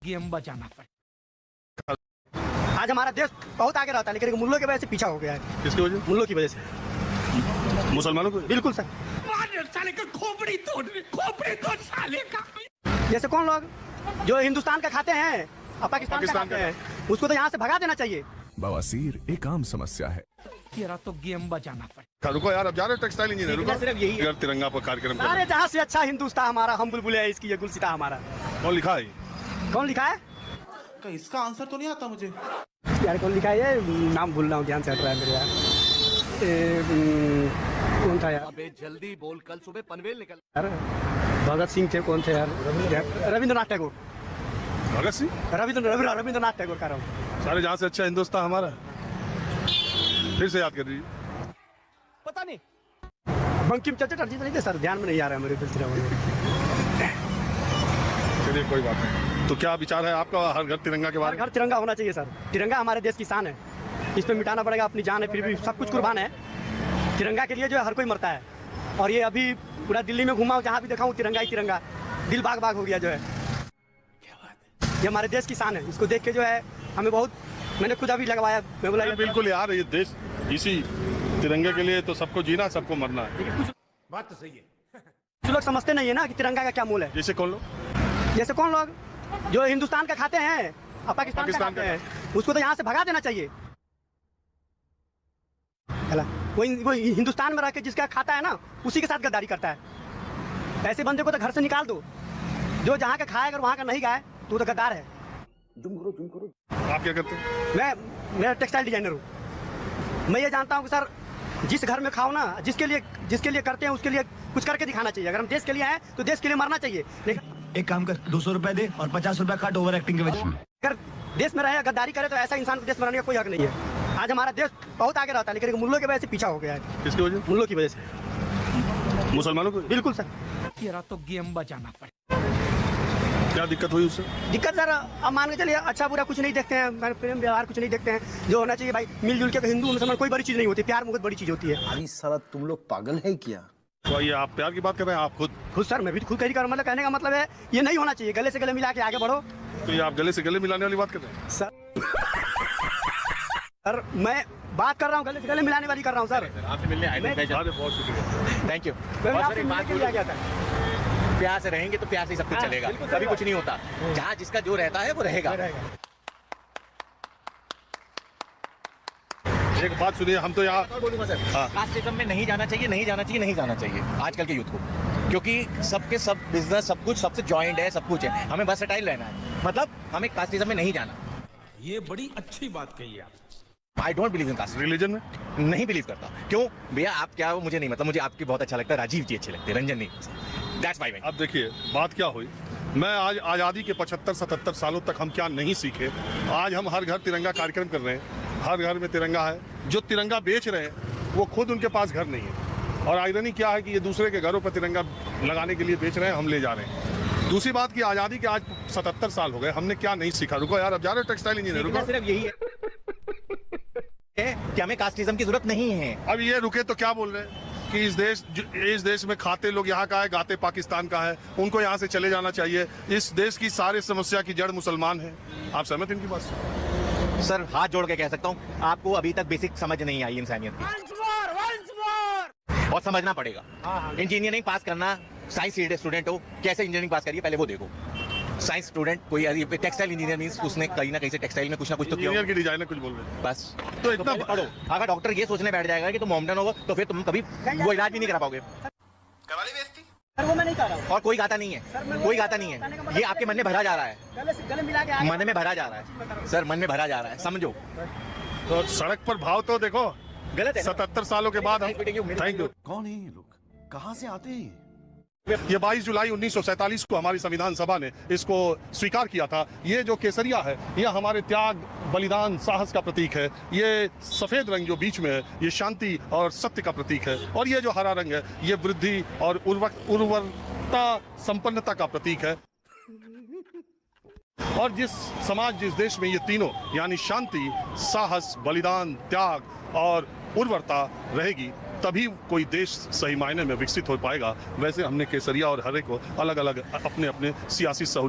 Game बचाना पड़े। आज हमारा देश बहुत आगे रहता है, लेकिन मुल्लों की वजह से पीछा हो गया है। किसकी वजह? मुल्लों की वजह से। मुसलमानों को? बिल्कुल सर। साले का खोपड़ी तोड़ साले का। जैसे कौन लोग जो हिंदुस्तान का खाते हैं और पाकिस्तान का खाते हैं, उसको तो यहाँ से भगा देना चाहिए। बवासीर एक आम समस्या है। तेरा तो गेम बचाना पड़े। रुको यार, अब जा रहे हो टेक्सटाइल इंजीनियर, रुको। सिर्फ यही है। अगर तिरंगा पर कार्यक्रम कर रहे अरे जहाँ से अच्छा हिंदुस्तान हमारा, हम बुलबुल है इसकी, ये गुलसिता हमारा। हैं। कौन लिखा है? कौन लिखा है इसका आंसर तो नहीं आता मुझे यार, कौन लिखा है ये? नाम भूल रहा हूँ, ध्यान से हट रहा है मेरे यार। कौन था यार? अबे जल्दी बोल, कल सुबह पनवेल निकल। यार भगत सिंह थे, कौन थे यार? रविंद्रनाथ टैगोर। भगत सिंह? रविंद्रनाथ टैगोर कह रहा हूँ। सारे जहाँ से अच्छा हिंदुस्तान हमारा। फिर से याद कर दीजिए। पता नहीं, बंकिम चंद्र चटर्जी नहीं थे सर, ध्यान में नहीं आ रहा है मेरे। चलिए कोई बात नहीं। तो क्या विचार है आपका हर घर तिरंगा के बारे में? हर तिरंगा होना चाहिए सर। तिरंगा हमारे देश की शान है, इस पे मिटाना पड़ेगा। अपनी जान है, फिर भी सब कुछ कुर्बान है। तिरंगा के लिए जो है हर कोई मरता है। और ये अभी पूरा दिल्ली में घुमा हूँ, जहाँ भी देखा हूँ तिरंगा ही तिरंगा, दिल बाग बाग हो गया जो है। ये हमारे देश की शान है, इसको देख के जो है हमें बहुत, मैंने खुद अभी लगवाया। मैं बोला बिल्कुल यार, ये देश इसी तिरंगे के लिए तो सबको जीना, सबको मरना है। बात तो सही है कुछ लोग समझते नहीं है ना कि तिरंगा का क्या मूल है। जैसे कौन लोग? जैसे कौन लोग जो हिंदुस्तान का खाते हैं और पाकिस्तान का खाते हैं, उसको तो यहाँ से भगा देना चाहिए। वो हिंदुस्तान में रह के जिसका खाता है ना, उसी के साथ गद्दारी करता है। ऐसे बंदे को तो घर से निकाल दो। जो जहाँ का खाए, अगर वहाँ का नहीं खाए तो वो तो गद्दार है। तुम करो। आप क्या करते हैं? मैं टेक्सटाइल डिजाइनर हूँ। मैं ये जानता हूँ कि सर, जिस घर में खाओ ना, जिसके लिए करते हैं उसके लिए कुछ करके दिखाना चाहिए। अगर हम देश के लिए हैं तो देश के लिए मरना चाहिए। लेकिन एक काम कर, 200 रुपए दे और 50 रुपए काट ओवर एक्टिंग के वजह। अगर देश में रहे, गद्दारी करे, तो ऐसा इंसान को देश में रहने का कोई हक नहीं है। आज हमारा देश बहुत आगे रहता है, लेकिन मुल्लों की वजह से पीछा हो गया है। किसकी वजह? मुल्लों की वजह से। मुसलमानों को? बिल्कुल सर। तेरा तो गेम बचाना पड़े। क्या दिक्कत हुई उससे? दिक्कत सर, अब मान के चलिए, अच्छा बुरा कुछ नहीं देखते हैं, प्रेम व्यवहार कुछ नहीं देखते हैं। जो होना चाहिए भाई, मिलजुल के हिंदू मुसलमान कोई बड़ी चीज नहीं होती, प्यार बहुत बड़ी चीज होती है। अरे साला तुम लोग पागल है क्या? तो ये आप प्यार की बात कर रहे हैं? आप खुद सर, मैं भी खुद कही कर, मतलब कहने का मतलब है ये नहीं होना चाहिए। गले से गले मिला के आगे बढ़ो। तो ये आप गले से गले मिलाने वाली बात कर रहे हैं? सर मैं बात कर रहा हूँ, गले से गले मिलाने वाली कर रहा हूँ सर। आपसे मिलने आए थे। अरे बहुत शुक्रिया। Thank you. मैं आपसे मिलने के लिए आ गया था। प्यार से रहेंगे तो प्यार से ही सब कुछ हाँ, चलेगा, बिल्कुल कभी सही कुछ नहीं होता। जहाँ जिसका जो रहता है वो रहेगा। एक बात सुनिए, हम तो यहाँ बोलूंगा सर, हाँ। कास्टिज्म में नहीं जाना चाहिए, नहीं जाना चाहिए, नहीं जाना चाहिए आजकल के यूथ को, क्योंकि सबके सब बिजनेस, सब कुछ सबसे जॉइंट है, सब कुछ है। हमें वर्सेटाइल रहना है, मतलब हमें कास्टिज्म में नहीं जाना। ये बड़ी अच्छी बात कही आप। I don't believe in caste. Religion में नहीं बिलीव करता। क्यों भैया? आप क्या हो मुझे नहीं, मतलब मुझे आपकी बहुत अच्छा लगता है, राजीव जी अच्छे लगते हैं, रंजन नहीं। That's my way. अब देखिए बात क्या हुई। मैं आज आज़ादी के 75-77 सालों तक हम क्या नहीं सीखे। आज हम हर घर तिरंगा कार्यक्रम कर रहे हैं, हर घर में तिरंगा है। जो तिरंगा बेच रहे हैं वो खुद उनके पास घर नहीं है। और आयरनी क्या है कि ये दूसरे के घरों पर तिरंगा लगाने के लिए बेच रहे हैं, हम ले जा रहे हैं। दूसरी बात की आज़ादी के आज 77 साल हो गए, हमने क्या नहीं सीखा। रुको यार, अब जा रहे हो टेक्सटाइल इंजीनियर, रुको। सिर्फ यही है कि हमें कास्टिज्म की जरूरत नहीं है। अब ये रुके तो क्या बोल रहे हैं कि इस देश में खाते लोग यहाँ का है, गाते पाकिस्तान का है, उनको यहाँ से चले जाना चाहिए। इस देश की सारी समस्या की जड़ मुसलमान है। आप सहमत इनकी बात से? सर हाथ जोड़ के कह सकता हूँ, आपको अभी तक बेसिक समझ नहीं आई इंसानियत की, और समझना पड़ेगा। इंजीनियरिंग पास करना, साइंस स्टूडेंट हो, कैसे इंजीनियरिंग पास करिए पहले वो देखो। साइंस स्टूडेंट कोई टेक्सटाइल इंजीनियर मींस उसने कहीं ना कहीं से टेक्सटाइल में कुछ ना कुछ तो किया इंजीनियर की डिजाइनर कुछ बोल रहे हैं बस। तो इतना पढ़ो। अगर डॉक्टर ये सोचने बैठ जाएगा कि तुम मोमडन हो, तो फिर तुम कभी वो इलाज भी नहीं करा पाओगे। सर वो मैं नहीं कर रहा हूँ। और कोई गाता नहीं है, कोई गाता नहीं है, ये आपके मन में भरा जा रहा है, गले से गले मिला के आगे मन में भरा जा रहा है सर, मन में भरा जा रहा है, समझो। तो सड़क पर भाव तो देखो, गलत है। 77 सालों के बाद। Thank you. कौन है ये लोग, कहाँ से आते हैं? ये 22 जुलाई 1947 को हमारी संविधान सभा ने इसको स्वीकार किया था। ये जो केसरिया है, ये हमारे त्याग, बलिदान, साहस का प्रतीक है। ये सफेद रंग जो बीच में है, ये शांति और सत्य का प्रतीक है। और ये जो हरा रंग है, ये वृद्धि और उर्वरता, संपन्नता का प्रतीक है। और जिस समाज, जिस देश में ये तीनों यानी शांति, साहस, बलिदान, त्याग और उर्वरता रहेगी, तभी कोई देश सही मायने में विकसित हो पाएगा। वैसे हमने केसरिया और हरे को अलग अलग अपने अपने सियासी सहूलियत